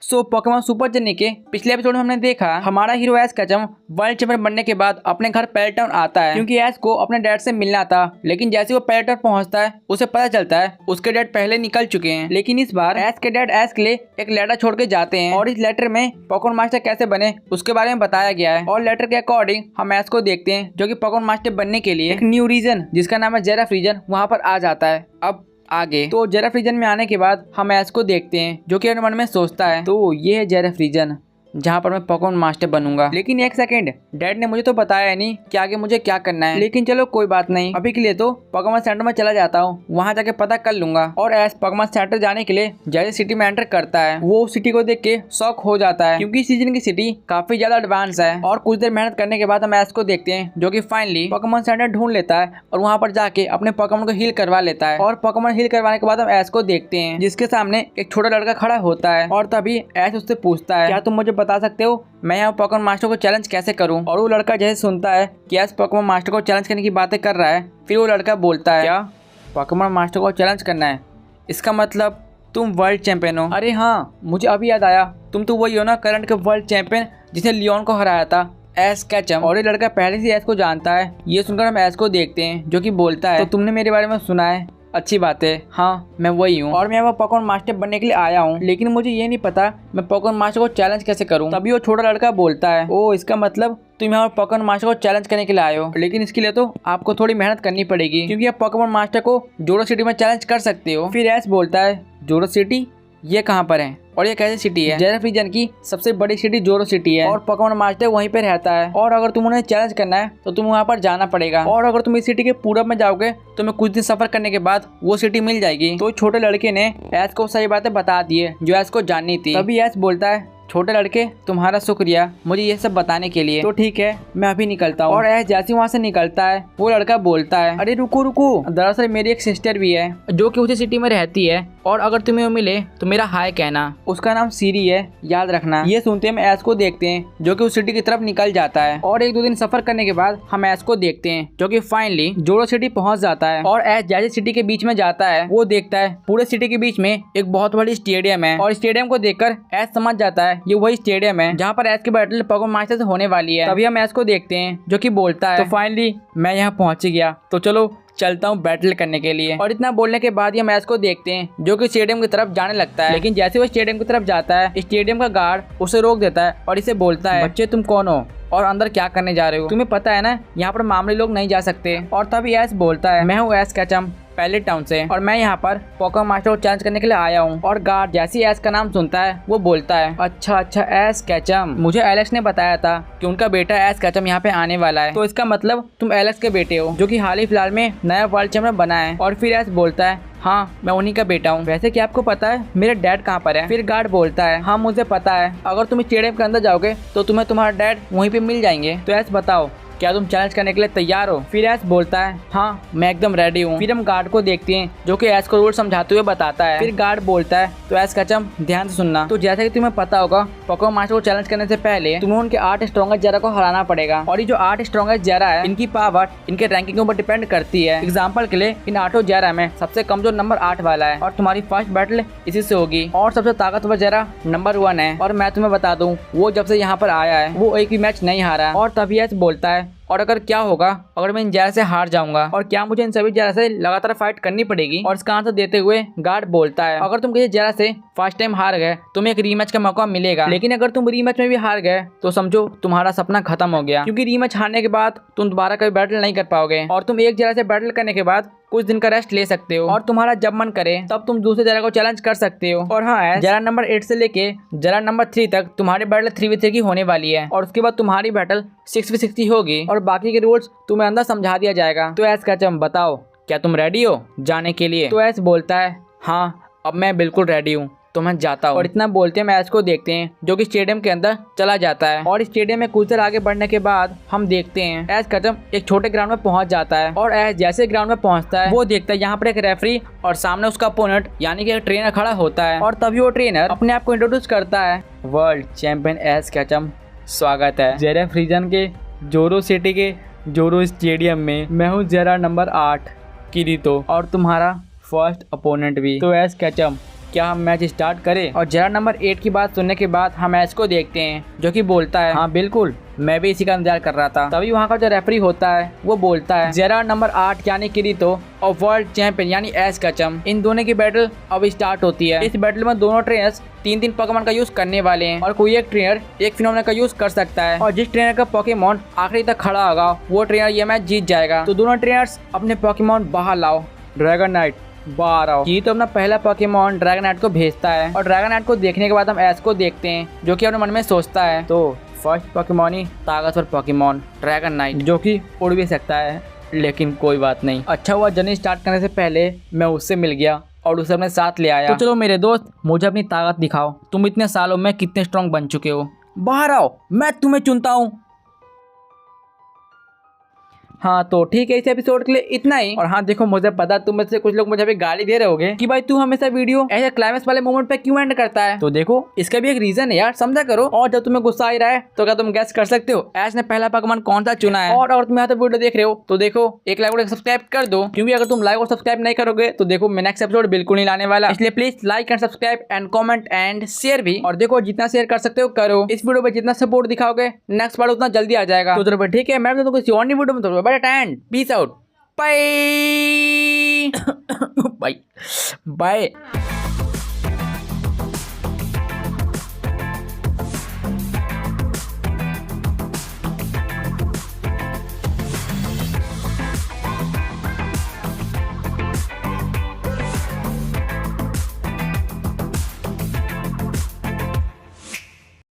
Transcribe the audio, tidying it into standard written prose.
सो Pokemon super journey के पिछले episode में हमने देखा हमारा हीरो एश केचम वर्ल्ड चैंपियन बनने के बाद अपने घर पैलेट टाउन आता है क्योंकि एश को अपने डैड से मिलना था। लेकिन जैसे वो पैलेट टाउन पहुंचता है उसे पता चलता है उसके डैड पहले निकल चुके हैं। लेकिन इस बार एश के डैड एश के लिए एक लेटर छोड़ के जाते हैं और इस लेटर में पोकेमॉन मास्टर कैसे बने उसके बारे में बताया गया है। और लेटर के अकॉर्डिंग हम एश को देखते हैं जो कि पोकेमॉन मास्टर बनने के लिए एक न्यू रीजन जिसका नाम है जेरफ रीजन वहाँ पर आ जाता है। अब आगे तो जेरफ रीजन में आने के बाद हम एश को देखते हैं जो कि अपने मन में सोचता है तो ये है जेरफ रीजन जहाँ पर मैं पोकेमॉन मास्टर बनूंगा। लेकिन एक सेकंड, डैड ने मुझे तो बताया नहीं कि आगे मुझे क्या करना है। लेकिन चलो कोई बात नहीं, अभी के लिए तो पोकेमॉन सेंटर में चला जाता हूँ, वहाँ जाके पता कर लूंगा। और एश पोकेमॉन सेंटर जाने के लिए जैसे सिटी में एंटर करता है वो सिटी को देख के शॉक हो जाता है क्योंकि सीजन की सिटी काफी ज्यादा एडवांस है। और कुछ देर मेहनत करने के बाद हम एश को देखते हैं जो की फाइनली पोकेमॉन सेंटर ढूंढ लेता है और वहाँ पर जाके अपने पोकेमॉन को हील करवा लेता है। और पोकेमॉन हील करवाने के बाद हम एश को देखते हैं जिसके सामने एक छोटा लड़का खड़ा होता है। और तभी एश उससे पूछता है क्या तुम मुझे बता सकते हो मैं यहाँ पोकेमॉन मास्टर को चैलेंज कैसे करूँ। और वो लड़का जैसे सुनता है कि एश पोकेमॉन मास्टर को चैलेंज करने की बातें कर रहा है फिर वो लड़का बोलता है क्या पोकेमॉन मास्टर को चैलेंज करना है, इसका मतलब तुम वर्ल्ड चैंपियन हो। अरे हाँ मुझे अभी याद आया, तुम तो वही हो ना करंट के वर्ल्ड चैंपियन जिसने लियोन को हराया था, एश केचम। और ये लड़का पहले से एश को जानता है। ये सुनकर हम एश को देखते हैं जो कि बोलता है तो तुमने मेरे बारे में सुना है, अच्छी बात है, हाँ मैं वही हूँ और मैं वो पोकेमॉन मास्टर बनने के लिए आया हूँ। लेकिन मुझे ये नहीं पता मैं पोकेमॉन मास्टर को चैलेंज कैसे करूँ। तभी वो छोटा लड़का बोलता है ओ इसका मतलब तुम यहाँ पोकेमॉन मास्टर को चैलेंज करने के लिए आए हो, लेकिन इसके लिए तो आपको थोड़ी मेहनत करनी पड़ेगी क्योंकि आप पोकेमॉन मास्टर को जोरो सिटी में चैलेंज कर सकते हो। फिर एश बोलता है जोरो सिटी ये कहाँ पर है और ये कैसी सिटी है। जेरफ रीजन की सबसे बड़ी सिटी जोरो सिटी है और पोकेमॉन मास्टर वहीं पे रहता है। और अगर तुम उन्हें चैलेंज करना है तो तुम वहाँ पर जाना पड़ेगा। और अगर तुम इस सिटी के पूरब में जाओगे तो तुम्हें कुछ दिन सफर करने के बाद वो सिटी मिल जाएगी। तो छोटे लड़के ने एश को सही बातें बता दी है जो एश को जाननी थी। तभी एश बोलता है छोटे लड़के तुम्हारा शुक्रिया मुझे ये सब बताने के लिए, तो ठीक है मैं अभी निकलता हूँ। और एश जैसे वहाँ से निकलता है वो लड़का बोलता है अरे रुको रुको, दरअसल मेरी एक सिस्टर भी है जो कि उसी सिटी में रहती है और अगर तुम्हें वो मिले तो मेरा हाय कहना, उसका नाम सीरी है याद रखना। ये सुनते हम एश को देखते हैं जो कि उस सिटी की तरफ निकल जाता है। और एक दो दिन सफर करने के बाद हम एश को देखते हैं जो कि फाइनली जोरो सिटी पहुंच जाता है। और एश जैसे सिटी के बीच में जाता है वो देखता है पूरे सिटी के बीच में एक बहुत बड़ी स्टेडियम है और स्टेडियम को देखकर एश समझ जाता है ये वही स्टेडियम है जहाँ पर एश की बैटल पोकेमॉन मास्टर से होने वाली है। तभी हम एश को देखते हैं जो कि बोलता है तो फाइनली मैं यहाँ पहुंच गया, तो चलो चलता हूँ बैटल करने के लिए। और इतना बोलने के बाद ही हम एश को देखते हैं जो कि स्टेडियम की तरफ जाने लगता है। लेकिन जैसे वो स्टेडियम की तरफ जाता है स्टेडियम का गार्ड उसे रोक देता है और इसे बोलता है बच्चे तुम कौन हो और अंदर क्या करने जा रहे हो, तुम्हें पता है ना यहाँ पर मामूली लोग नहीं जा सकते। और तभी एश बोलता है मैं हूँ एश केचम पैलेट टाउन से और मैं यहाँ पर पोकेमॉन मास्टर को चैलेंज करने के लिए आया हूँ। और गार्ड जैसे एश का नाम सुनता है वो बोलता है अच्छा एश केचम, मुझे एलेक्स ने बताया था कि उनका बेटा एश केचम यहाँ पे आने वाला है, तो इसका मतलब तुम एलेक्स के बेटे हो जो कि हाल ही फिलहाल में नया वर्ल्ड चैंपियन बना है। और फिर एश बोलता है हाँ मैं उन्हीं का बेटा हूँ, वैसे क्या आपको पता है मेरे डैड कहाँ पर है। फिर गार्ड बोलता है हाँ मुझे पता है, अगर तुम स्टेडियम के अंदर जाओगे तो तुम्हें तुम्हारा डैड वहीं पे मिल जाएंगे। तो एश बताओ क्या तुम चैलेंज करने के लिए तैयार हो। फिर एश बोलता है हाँ मैं एकदम रेडी हूँ। फिर हम गार्ड को देखते हैं जो कि एश को रूल समझाते हुए बताता है। फिर गार्ड बोलता है तो एश केचम ध्यान से सुनना, तो जैसा कि तुम्हें पता होगा पोकेमॉन मास्टर को चैलेंज करने से पहले तुम्हें उनके 8 स्ट्रॉन्गेस्ट जेरा को हराना पड़ेगा। और ये जो 8 स्ट्रॉन्गेस्ट जेरा है इनकी पावर इनके रैंकिंग के ऊपर डिपेंड करती है। एग्जाम्पल के लिए इन 8 जेरा में सबसे कमजोर नंबर 8 वाला है और तुम्हारी फर्स्ट बैटल इसी से होगी। और सबसे ताकतवर जेरा नंबर 1 है और मैं तुम्हें बता दूं वो जब से यहाँ पर आया है वो एक भी मैच नहीं हारा। और तभी एश बोलता है और अगर क्या होगा अगर मैं इन जेरा से हार जाऊंगा और क्या मुझे इन सभी जेरा से लगातार फाइट करनी पड़ेगी। और इसका आंसर देते हुए गार्ड बोलता है अगर तुम किसी जेरा से फर्स्ट टाइम हार गए तुम्हें एक रीमैच का मौका मिलेगा, लेकिन अगर तुम रीमैच में भी हार गए तो समझो तुम्हारा सपना खत्म हो गया क्योंकि रीमैच हारने के बाद तुम दोबारा कभी बैटल नहीं कर पाओगे और तुम एक जेरा से बैटल करने के बाद कुछ दिन का रेस्ट ले सकते हो और तुम्हारा जब मन करे तब तुम दूसरे जेरा को चैलेंज कर सकते हो। और हाँ जेरा नंबर 8 से लेके जेरा नंबर 3 तक तुम्हारी बैटल 3v3 की होने वाली है और उसके बाद तुम्हारी बैटल 6v6 की होगी और बाकी के रूल्स तुम्हें अंदर समझा दिया जाएगा। तो एश केचम बताओ क्या तुम रेडी हो जाने के लिए। तो एश बोलता है हाँ अब मैं बिल्कुल रेडी हूँ, तो मैं जाता हूँ। और इतना बोलते हैं एश को देखते हैं जो कि स्टेडियम के अंदर चला जाता है। और स्टेडियम में कुछ देर आगे बढ़ने के बाद हम देखते हैं एश केचम एक छोटे ग्राउंड में पहुंच जाता है। और एश जैसे ग्राउंड में पहुंचता है वो देखता है यहाँ पर एक रेफरी और सामने उसका अपोनेंट यानी कि एक ट्रेनर खड़ा होता है। और तभी वो ट्रेनर अपने आप को इंट्रोड्यूस करता है वर्ल्ड चैंपियन एश केचम, स्वागत है जेरफ रीजन के जोरो सिटी के जोरो स्टेडियम में। मैं हूँ जेरा नंबर 8 किरीतो और तुम्हारा फर्स्ट अपोनेंट भी। तो एश केचम क्या हम मैच स्टार्ट करें? और जेरा नंबर 8 की बात सुनने के बाद हम ऐश को देखते हैं जो कि बोलता है हाँ बिल्कुल, मैं भी इसी का इंतजार कर रहा था। तभी वहाँ का जो रेफरी होता है वो बोलता है जेरा नंबर 8 यानी किरीतो और वर्ल्ड चैंपियन यानी ऐश कचम, इन दोनों की बैटल अब स्टार्ट होती है। इस बैटल में दोनों ट्रेनर्स 3 पोकेमॉन का यूज करने वाले हैं और कोई एक ट्रेनर एक फिनोमेना का यूज कर सकता है और जिस ट्रेनर का पोकेमॉन आखिरी तक खड़ा होगा वो ट्रेनर ये मैच जीत जाएगा। तो दोनों ट्रेनर्स अपने पोकेमॉन बाहर लाओ। ड्रैगनाइट बाहर आओ। ये तो अपना पहला पोकेमॉन ड्रैगनाइट को भेजता है और ड्रैगनाइट को देखने के बाद हम ऐश को देखते हैं जो कि अपने मन में सोचता है तो फर्स्ट पोकेमॉन ही ताकतवर पोकेमॉन ड्रैगनाइट जो कि उड़ भी सकता है, लेकिन कोई बात नहीं। अच्छा हुआ जर्नी स्टार्ट करने से पहले मैं उससे मिल गया और उसे अपने साथ ले आया। तो चलो मेरे दोस्त, मुझे अपनी ताकत दिखाओ, तुम इतने सालों में कितने स्ट्रॉन्ग बन चुके हो। बाहर आओ, मैं तुम्हें चुनता हूँ। हाँ तो ठीक है, इस एपिसोड के लिए इतना ही। और हाँ देखो, मुझे पता तुम में से कुछ लोग मुझे अभी गाली दे रहे होगे कि भाई तू हमेशा वीडियो ऐसे क्लाइमेक्स वाले मोमेंट पे क्यों एंड करता है। तो देखो इसका भी एक रीजन है यार, समझा करो। और जब तुम्हें गुस्सा आ रहा है तो क्या तुम गैस कर सकते हो ऐश ने पहला पोकेमॉन कौन सा चुना है। और अगर तुम यहाँ तक वीडियो देख रहे हो तो देखो एक लाइक और सब्सक्राइब कर दो, क्योंकि अगर तुम लाइक और सब्सक्राइब नहीं करोगे तो देखो मैं नेक्स्ट एपिसोड बिल्कुल नहीं लाने वाला। इसलिए please like and subscribe and comment and share भी। और देखो जितना शेयर कर सकते हो करो, इस वीडियो पे जितना सपोर्ट दिखाओगे नेक्स्ट बार उतना जल्दी आ जाएगा। तो चलो ठीक है, मैं तो किसी और वीडियो में तो बड़ा time peace out. Bye. Bye. Bye.